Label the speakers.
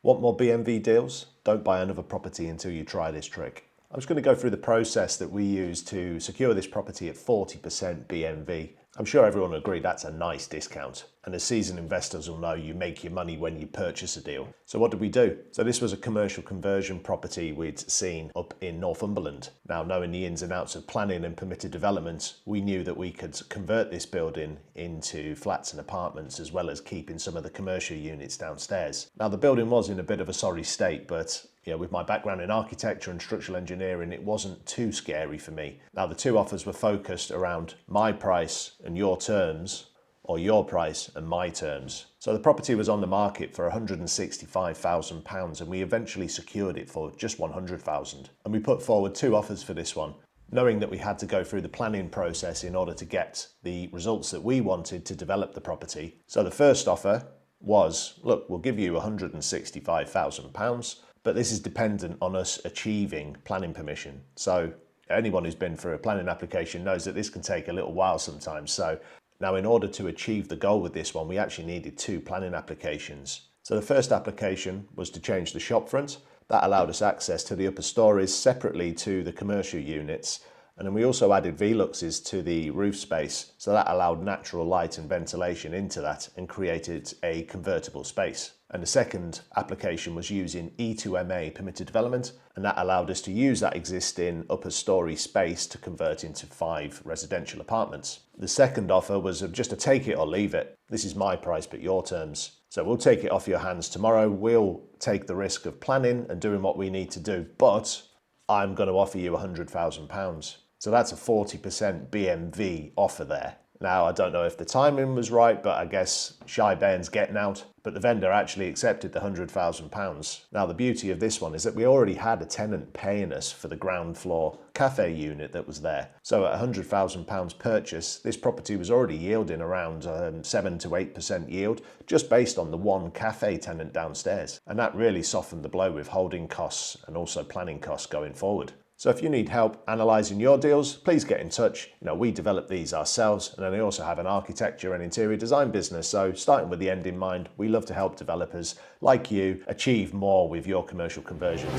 Speaker 1: Want more BMV deals? Don't buy another property until you try this trick. I'm just going to go through the process that we use to secure this property at 40% BMV. I'm sure everyone will agree that's a nice discount. And as seasoned investors will know, you make your money when you purchase a deal. So what did we do? So this was a commercial conversion property we'd seen up in Northumberland. Now, knowing the ins and outs of planning and permitted development, we knew that we could convert this building into flats and apartments, as well as keeping some of the commercial units downstairs. Now, the building was in a bit of a sorry state, but with my background in architecture and structural engineering, it wasn't too scary for me. Now, the two offers were focused around my price and your terms, or your price and my terms. So the property was on the market for £165,000 and we eventually secured it for just £100,000. And we put forward two offers for this one, knowing that we had to go through the planning process in order to get the results that we wanted to develop the property. So the first offer was, look, we'll give you £165,000, but this is dependent on us achieving planning permission. So anyone who's been through a planning application knows that this can take a little while sometimes. So now, in order to achieve the goal with this one, we actually needed two planning applications. So the first application was to change the shop front. That allowed us access to the upper stories separately to the commercial units. And then we also added Veluxes to the roof space. So that allowed natural light and ventilation into that and created a convertible space. And the second application was using E2MA permitted development, and that allowed us to use that existing upper story space to convert into 5 residential apartments. The second offer was just a take it or leave it. This is my price, but your terms. So we'll take it off your hands tomorrow. We'll take the risk of planning and doing what we need to do, but I'm going to offer you £100,000. So that's a 40% BMV offer there. Now, I don't know if the timing was right, but I guess shy Ben's getting out. But the vendor actually accepted the £100,000. Now, the beauty of this one is that we already had a tenant paying us for the ground floor cafe unit that was there. So at £100,000 purchase, this property was already yielding around 7 to 8% yield, just based on the one cafe tenant downstairs. And that really softened the blow with holding costs and also planning costs going forward. So if you need help analysing your deals, please get in touch. We develop these ourselves, and then I also have an architecture and interior design business. So starting with the end in mind, we love to help developers like you achieve more with your commercial conversions.